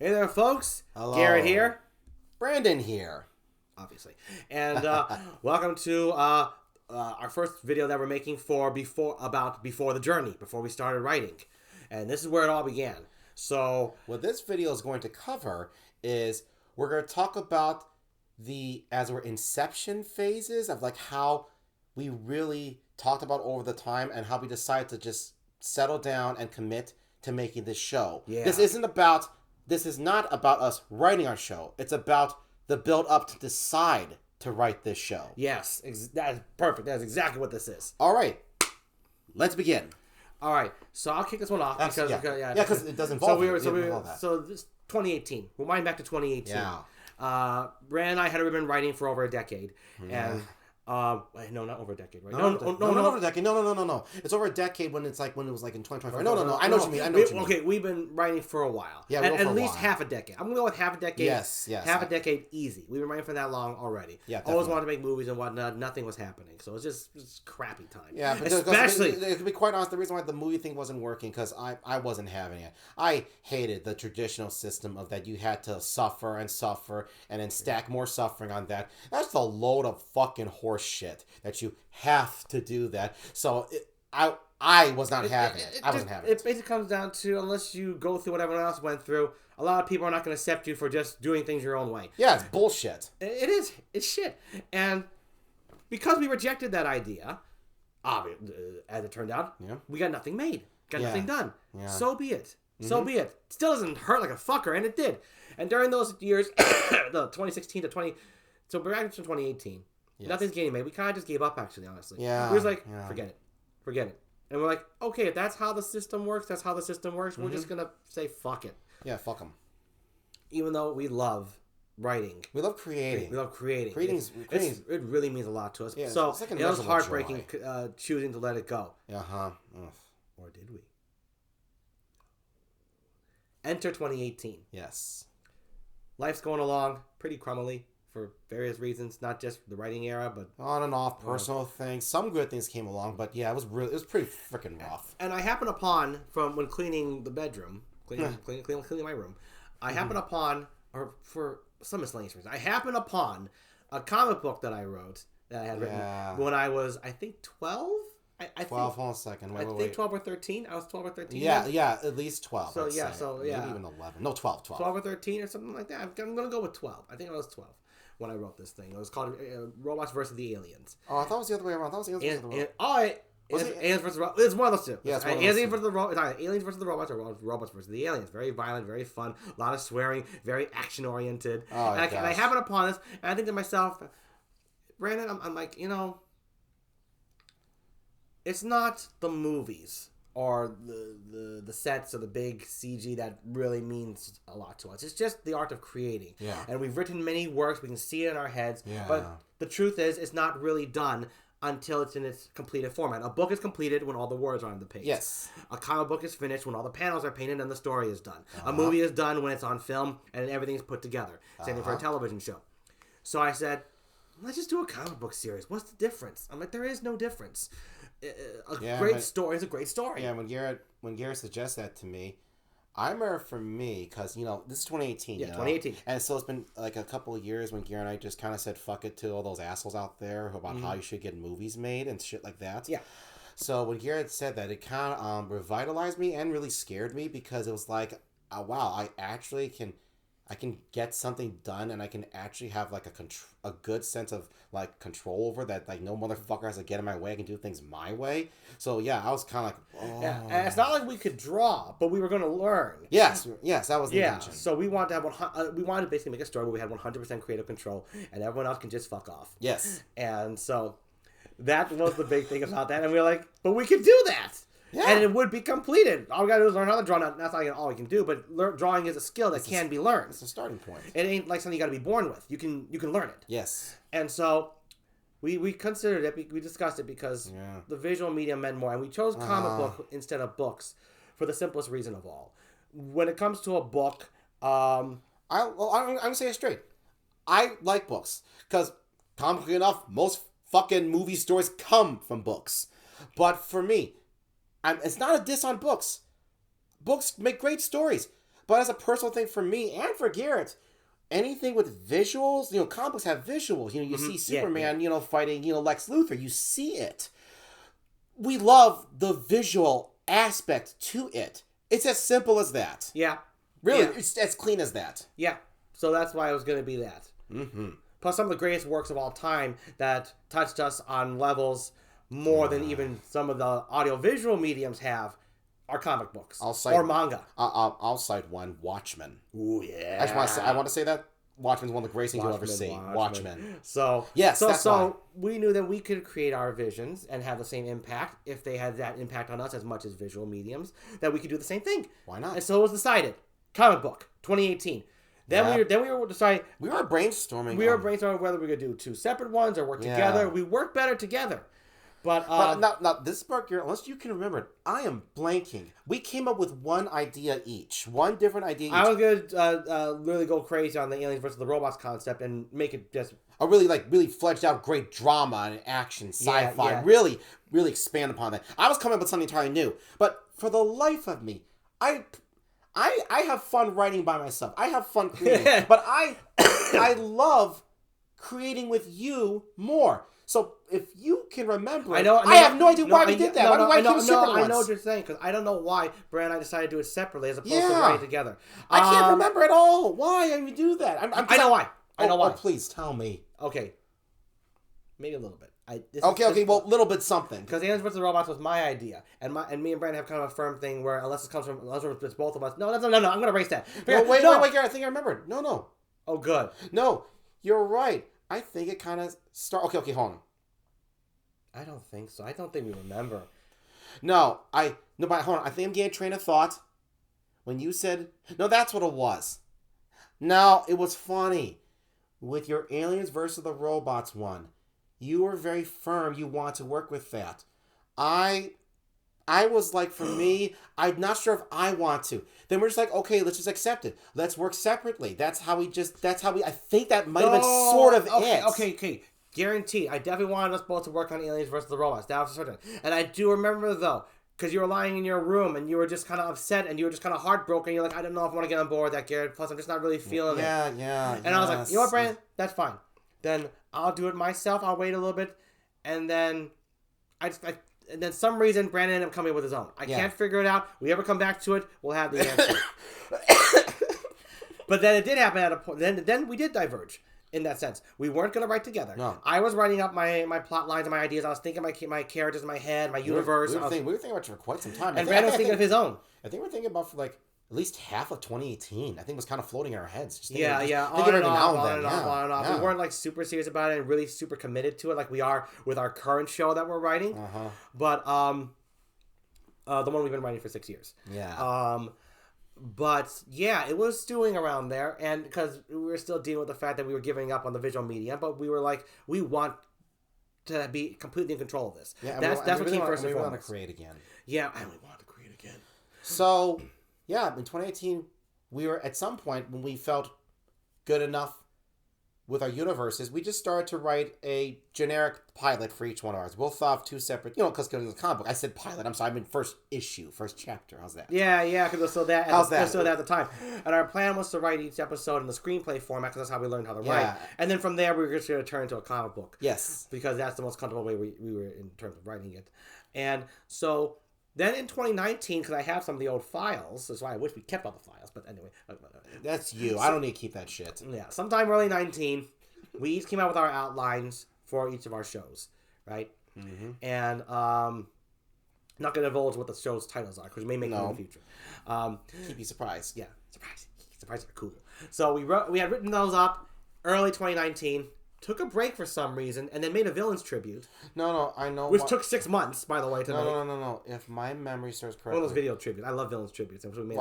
Hey there, folks. Hello. Garrett here. Brandon here. Obviously. And welcome to our first video that we're making before the journey, before we started writing. And this is where it all began. So what this video is going to cover is we're going to talk about as we're inception phases of like how we really talked about over the time and how we decided to just settle down and commit to making this show. Yeah. This is not about us writing our show. It's about the build up to decide to write this show. Yes, that is perfect. That's exactly what this is. All right, let's begin. All right, so I'll kick this one off because it does involve So this 2018. We'll wind back to 2018. Yeah. Brand and I had been writing for over a decade, and no, not over a decade, right? No, over a decade. No. It's over a decade when it was like in 2024. No. I know what you mean. Okay, we've been writing for a while. Yeah, at least half a decade. I'm gonna go with half a decade. Yes. Half a decade, easy. We've been writing for that long already. Yeah, always wanted to make movies and whatnot. Nothing was happening, so it's just crappy time. Yeah, but especially to be quite honest, the reason why the movie thing wasn't working because I wasn't having it. I hated the traditional system of that you had to suffer and then stack more suffering on that. That's a load of fucking horse shit that you have to do that. So I was not having it. I wasn't having it. It basically comes down to, unless you go through what everyone else went through, a lot of people are not going to accept you for just doing things your own way. Yeah, it's bullshit. It is. It's shit. And because we rejected that idea, as it turned out, we got nothing made. Got nothing done. Yeah. So be it. Mm-hmm. So be it. Still doesn't hurt like a fucker, and it did. And during those years, the 2016 to 20... So back to 2018. Yes. Nothing's getting made. We kind of just gave up, actually, honestly. Yeah. We was like, forget it. And we're like, okay, if that's how the system works, we're just going to say fuck it. Yeah, fuck them. Even though we love writing. We love creating. It really means a lot to us. Yeah, so like it was heartbreaking choosing to let it go. Uh-huh. Or did we? Enter 2018. Yes. Life's going along pretty crumbly. For various reasons, not just the writing era, but on and off personal things. Some good things came along, but yeah, it was pretty freaking rough. And I happened upon, from when cleaning the bedroom, cleaning my room, I happened upon, or for some miscellaneous reason, I happened upon a comic book that I wrote that I had written when I was, I think, 12. I 12. Hold on a second. Wait. 12 or 13. I was 12 or 13. Yeah, at least 12. So maybe even 11. No, 12. 12 or 13 or something like that. I'm gonna go with 12. I think I was 12. When I wrote this thing, it was called Robots versus the Aliens. Oh, I thought it was the other way around. Aliens versus Robots. It's one of those two. Yeah, it's Aliens versus the Robots. Aliens versus the Robots, or Robots versus the Aliens. Very violent, very fun, a lot of swearing, very action oriented. Oh, and I happened upon this, and I think to myself, Brandon, I'm like, it's not the movies or the sets or the big CG that really means a lot to us. It's just the art of creating. Yeah. And we've written many works. We can see it in our heads. Yeah. But the truth is, it's not really done until it's in its completed format. A book is completed when all the words are on the page. Yes. A comic book is finished when all the panels are painted and the story is done. A movie is done when it's on film and everything's put together. Same thing for a television show. So I said, let's just do a comic book series. What's the difference? I'm like, there is no difference. Great story is a great story. Yeah, when Garrett suggests that to me, I remember for me, because, this is 2018. Yeah, 2018. And so it's been like a couple of years when Garrett and I just kind of said fuck it to all those assholes out there about how you should get movies made and shit like that. Yeah. So when Garrett said that, it kind of revitalized me and really scared me because it was like, wow, I actually can get something done and I can actually have like a good sense of like control over that, like no motherfucker has to get in my way. I can do things my way. So yeah, I was kind of like, oh. Yeah, and it's not like we could draw, but we were going to learn. Yes, that was the intention. So we wanted to have we wanted to basically make a story where we had 100% creative control and everyone else can just fuck off. Yes. And so that was the big thing about that, and we were like, but we can do that. Yeah. And it would be completed. All we gotta do is learn how to draw. That's not all we can do, but drawing is a skill that can be learned. It's a starting point. It ain't like something you gotta be born with. You can learn it. Yes. And so we considered it. We discussed it because the visual medium meant more, and we chose comic book instead of books for the simplest reason of all. When it comes to a book, I'm gonna say it straight. I like books because, comically enough, most fucking movie stories come from books. But for me, it's not a diss on books. Books make great stories. But as a personal thing for me and for Garrett, anything with visuals, comic books have visuals. You see Superman, fighting, Lex Luthor. You see it. We love the visual aspect to it. It's as simple as that. Yeah. Really, it's as clean as that. Yeah. So that's why it was going to be that. Mm-hmm. Plus, some of the greatest works of all time that touched us on levels more than even some of the audiovisual mediums have are comic books or manga. I'll cite one, Watchmen. Ooh, yeah. I want to say that Watchmen's one of the greatest things you'll ever see. Watchmen. So yes, that's why. We knew that we could create our visions and have the same impact if they had that impact on us as much as visual mediums. That we could do the same thing. Why not? And so it was decided. Comic book 2018. Then we were deciding. We were brainstorming. We were brainstorming whether we could do two separate ones or work together. We work better together. But now this part, Garrett, unless you can remember it, I am blanking. We came up with one idea each, one different idea each. I was gonna really go crazy on the aliens versus the robots concept and make it just a really fledged out great drama and action, sci-fi. Yeah. Really expand upon that. I was coming up with something entirely new, but for the life of me, I have fun writing by myself. I have fun creating, but I love creating with you more. So if you can remember, I have no idea why we did that. Why keep it separate I know what you're saying, because I don't know why Brad and I decided to do it separately as opposed to writing together. I can't remember at all why did we do that. I know why. I know why. Please tell me. Okay. Maybe a little bit. Okay. Well, a little bit something. Because Aliens vs. Robots was my idea, and me and Brandon have kind of a firm thing where unless it's both of us. No. I'm gonna erase that. Wait, Gary. I think I remembered. No. Oh, good. No, you're right. I think it kind of started. Okay, hold on. I don't think so. I don't think we remember. But hold on. I think I'm getting a train of thought. When you said, no, that's what it was. No, it was funny. With your Aliens versus the Robots one, you were very firm. You want to work with that. I was like, for me, I'm not sure if I want to. Then we're just like, okay, let's just accept it. Let's work separately. I think that might have been sort of it. Okay. Guaranteed. I definitely wanted us both to work on Aliens versus the Robots. That was certain. And I do remember, though, because you were lying in your room and you were just kind of upset and you were just kind of heartbroken. You're like, I don't know if I want to get on board with that, Garrett. Plus, I'm just not really feeling it. Yeah. And I was like, you know what, Brandon? That's fine. Then I'll do it myself. I'll wait a little bit. And then and then some reason Brandon ended up coming with his own. I can't figure it out. We ever come back to it, we'll have the answer. But then it did happen at a point. Then we did diverge. In that sense, we weren't going to write together. No. I was writing up my plot lines and my ideas. I was thinking my characters in my head, my universe. We were thinking about it for quite some time. And Brandon was thinking of his own. I think we're thinking about for like at least half of 2018. I think it was kind of floating in our heads. Thinking on and off. We weren't like super serious about it and really super committed to it like we are with our current show that we're writing. But the one we've been writing for 6 years. Yeah. But yeah, it was stewing around there, and because we were still dealing with the fact that we were giving up on the visual media, but we were like, we want to be completely in control of this. Yeah, that's what came first and foremost. We want to create again. Yeah, and we want to create again. So, yeah, in 2018, we were at some point when we felt good enough with our universes, we just started to write a generic pilot for each one of ours. We'll have two separate, because it was a comic book. I said pilot. I'm sorry. I mean first chapter. How's that? Yeah, because it was still that. How's that? It was still that at the time. And our plan was to write each episode in the screenplay format because that's how we learned how to write. And then from there, we were just going to turn into a comic book. Yes. Because that's the most comfortable way we were in terms of writing it. And so then in 2019, because I have some of the old files, that's why I wish we kept all the files. But anyway. That's you. I don't need to keep that shit. Yeah. Sometime early 19, we each came out with our outlines for each of our shows, right? Mm-hmm. And I'm not going to divulge what the show's titles are because we may make them in the future. Keep you surprised. Yeah, surprise. Surprises are cool. So we had written those up early 2019. Took a break for some reason, and then made a Villains tribute. No, I know. Which took 6 months, by the way, to make. No. If my memory serves correctly. One of those video tributes. I love Villains tributes. Because we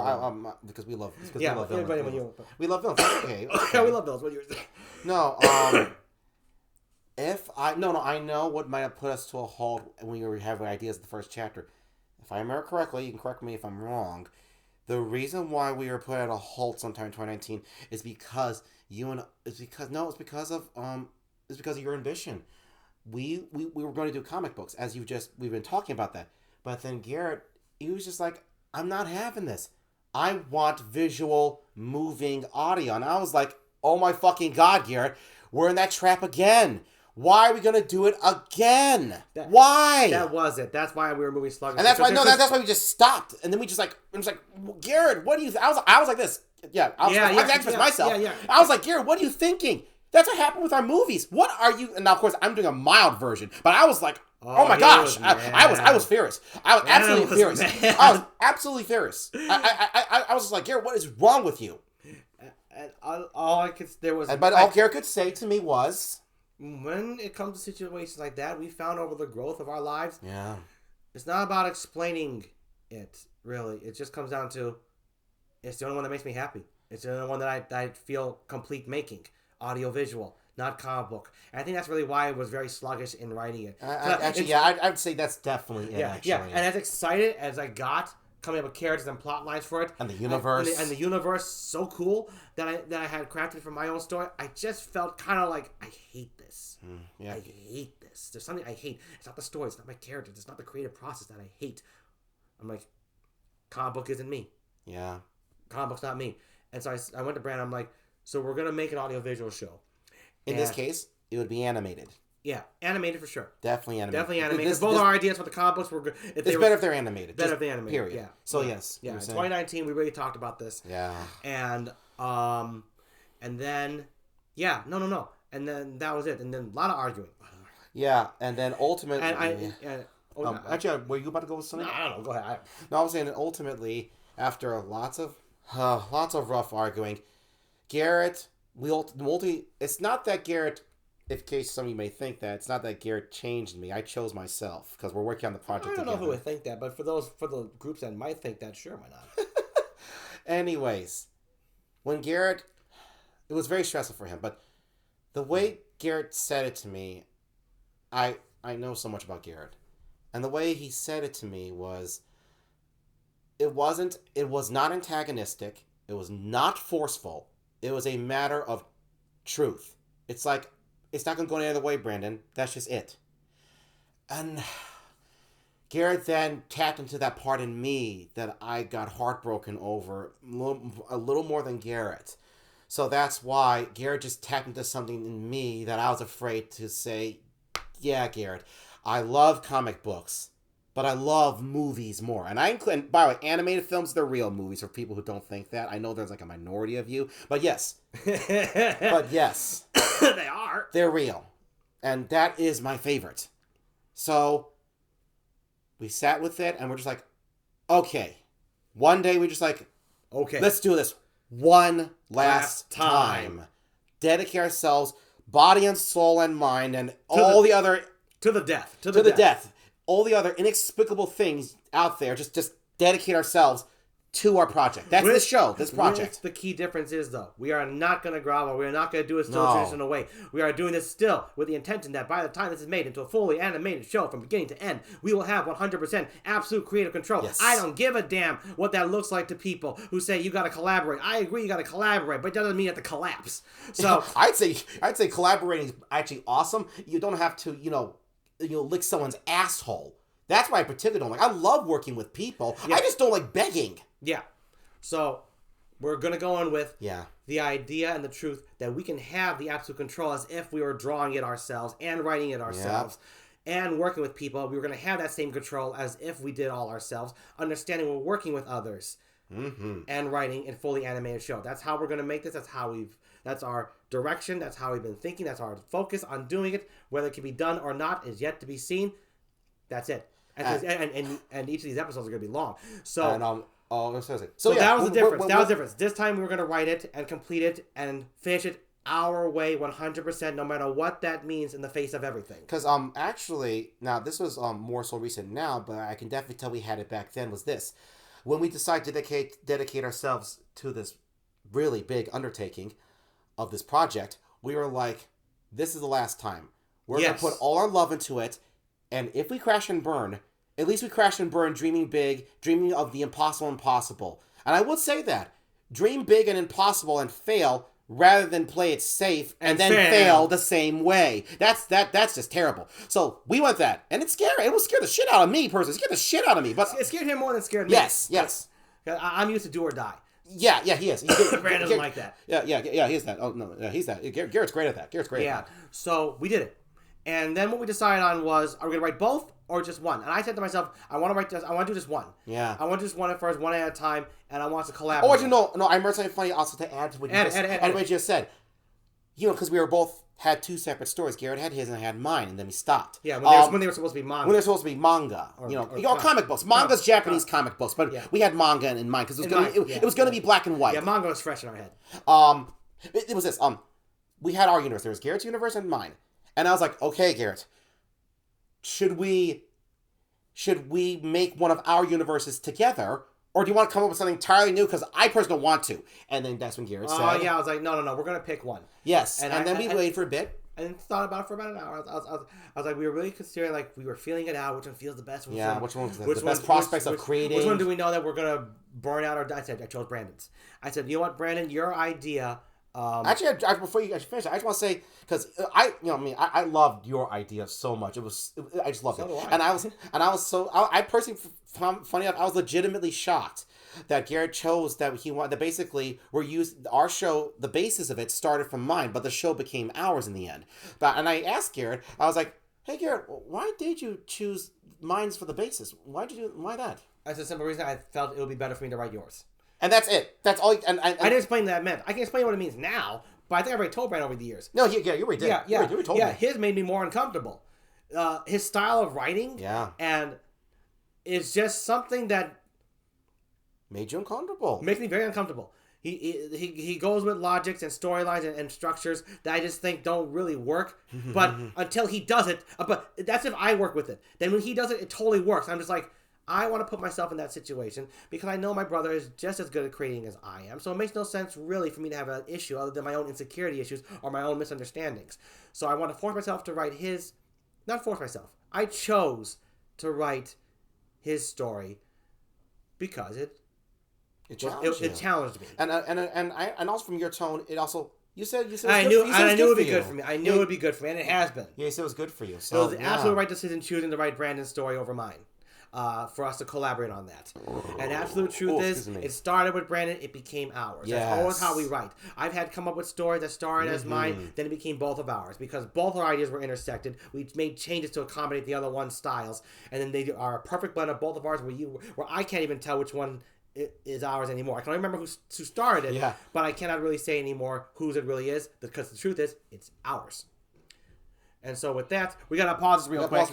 love Villains. We love Villains. Okay. Yeah, we love Villains. What you were saying. No, I know what might have put us to a halt when we were having ideas of the first chapter. If I remember correctly, you can correct me if I'm wrong. The reason why we were put at a halt sometime in 2019 is because it's because of your ambition. We were going to do comic books we've been talking about that. But then Garrett, he was just like, I'm not having this. I want visual, moving audio. And I was like, oh my fucking God, Garrett, we're in that trap again. Why are we going to do it again? Why? That was it. That's why we were moving sluggish. And that's why, that's why we just stopped. And then we just like, Garrett, what do you, I was like this. Yeah, I was expressing myself. Yeah. I was like, Garrett, what are you thinking? That's what happened with our movies. What are you, and now of course I'm doing a mild version, but I was like, oh my gosh, I was furious. I was absolutely furious. I was absolutely furious. I was just like, Garrett, what is wrong with you? And all I could, there was, but all Garrett could say to me was, when it comes to situations like that, we found over the growth of our lives, yeah, it's not about explaining it, really. It just comes down to, it's the only one that makes me happy. It's the only one that I feel complete making. Audio visual, not comic book. And I think that's really why I was very sluggish in writing it. I would say that's definitely it, actually. Yeah, and as excited as I got coming up with characters and plot lines for it, and the universe, and the universe so cool that I had crafted for my own story, I just felt kind of like, I hate this. I hate this. There's something I hate. It's not the story. It's not my characters. It's not the creative process that I hate. I'm like, comic book isn't me. Yeah. Comic book's not me. And so I went to Brandon. I'm like, so we're going to make an audiovisual show. In this case, it would be animated. Yeah, animated for sure. Definitely animated. Because both our ideas for the comic books were good. It's better if they're animated. Better if they're animated. Period. Yeah. So yes. Yeah. In 2019, we really talked about this. Yeah. And then, yeah, no. And then that was it. And then a lot of arguing. Yeah, and then ultimately... Actually, were you about to go with something? No, I don't know. Go ahead. No, I was saying that ultimately, after lots of rough arguing, Garrett, it's not that Garrett, in case some of you may think that, it's not that Garrett changed me. I chose myself, because we're working on the project together. I don't know who would think that, but for the groups that might think that, sure, why not? Anyways, when Garrett, it was very stressful for him, but the way Garrett said it to me, I know so much about Garrett. And the way he said it to me was, it was not antagonistic, it was not forceful, it was a matter of truth. It's like, it's not going to go any other way, Brandon. That's just it. And Garrett then tapped into that part in me that I got heartbroken over a little more than Garrett. So that's why Garrett just tapped into something in me that I was afraid to say, yeah, Garrett, I love comic books, but I love movies more. And by the way, animated films, they're real movies for people who don't think that. I know there's like a minority of you, but yes. They are. They're real. And that is my favorite. So we sat with it and we're just like, okay. One day we just like, okay, let's do this one last time. Dedicate ourselves, body and soul and mind, and all the other... To the death. To the death. All the other inexplicable things out there, just dedicate ourselves to our project. That's this show, this project. The key difference is, though, we are not going to grovel. We are not going to do it still traditional way. We are doing this still with the intention that by the time this is made into a fully animated show from beginning to end, we will have 100% absolute creative control. Yes. I don't give a damn what that looks like to people who say you got to collaborate. I agree you got to collaborate, but that doesn't mean you have to collapse. So I'd say collaborating is actually awesome. You don't have to, lick someone's asshole. That's why I particularly don't like. I love working with people. Yeah. I just don't like begging. Yeah. So we're going to go on with the idea and the truth that we can have the absolute control as if we were drawing it ourselves and writing it ourselves and working with people. We were going to have that same control as if we did all ourselves, understanding we're working with others and writing a fully animated show. That's how we're going to make this. That's our direction. That's how we've been thinking. That's our focus on doing it. Whether it can be done or not is yet to be seen. That's it. And each of these episodes are going to be long. So that was the difference. That was the difference. This time we were going to write it and complete it and finish it our way 100%, no matter what that means in the face of everything. Because actually, now this was more so recent now, but I can definitely tell we had it back then, was this. When we decided to dedicate ourselves to this really big undertaking of this project, we were like, this is the last time. We're going to put all our love into it, and if we crash and burn, at least we crash and burn dreaming big, dreaming of the impossible. And I would say that. Dream big and impossible and fail rather than play it safe and then fail the same way. That's just terrible. So we went that. And it's scary. It will scare the shit out of me, personally. It scared the shit out of me. But it scared him more than it scared me. Yes. I'm used to do or die. Yeah, he is. Brandon doesn't like that. Yeah, he is that. Oh, no, he's that. Garrett's great at that. Yeah, so we did it. And then what we decided on was, are we going to write both or just one? And I said to myself, I want to do just one. Yeah. I want to just one at first, one at a time, and I want to collaborate. Oh, no, I remember something funny also to add to what you just said. Because we were both had two separate stories. Garrett had his and I had mine, and then we stopped. Yeah, when they were supposed to be manga. When they were supposed to be manga. Or comic books. Manga's Japanese comic books, but we had manga in mind because it was going to be black and white. Yeah, manga was fresh in our head. It was this. We had our universe. There was Garrett's universe and mine. And I was like, okay, Garrett, should we make one of our universes together, or do you want to come up with something entirely new? Because I personally don't want to. And then that's when Garrett said, "Oh yeah," I was like, "No, we're gonna pick one." Yes, and then we waited for a bit. And thought about it for about an hour. I was like, we were really considering, like, we were feeling it out. Which one feels the best? Which one was the best prospects of creating? Which one do we know that we're gonna burn out or die? I chose Brandon's. I said, you know what, Brandon, your idea. Actually, before you guys finish, I just want to say, because I loved your idea so much. I just loved it, and I personally found funny enough, I was legitimately shocked that Garrett chose that basically our show, the basis of it started from mine, but the show became ours in the end. And I asked Garrett, I was like, hey Garrett, why did you choose mine for the basis? Why that? That's a simple reason. I felt it would be better for me to write yours. And that's it. That's all. And I didn't explain what that meant. I can explain what it means now, but I think I already told Brandon over the years. No, you already did. Yeah. You already told me. His made me more uncomfortable. His style of writing. Yeah. And it's just something that made you uncomfortable. Makes me very uncomfortable. He goes with logics and storylines and structures that I just think don't really work. But until he does it, but that's if I work with it. Then when he does it, it totally works. I'm just like, I want to put myself in that situation because I know my brother is just as good at creating as I am. So it makes no sense really for me to have an issue other than my own insecurity issues or my own misunderstandings. So I want to force myself to write not force myself. I chose to write his story because it challenged me. And also from your tone, it also you said I knew it would be good for me. I knew it would be good for me, and it has been. Yeah, you said it was good for you. So it was the absolute right decision choosing to write Brandon's story over mine. For us to collaborate on that. And absolute truth is, it started with Brandon, it became ours. Yes. That's always how we write. I've had come up with stories that started as mine, then it became both of ours. Because both our ideas were intersected, we made changes to accommodate the other one's styles, and then they are a perfect blend of both of ours where I can't even tell which one is ours anymore. I can only remember who started it, but I cannot really say anymore whose it really is, because the truth is, it's ours. And so with that, we got to pause this real quick.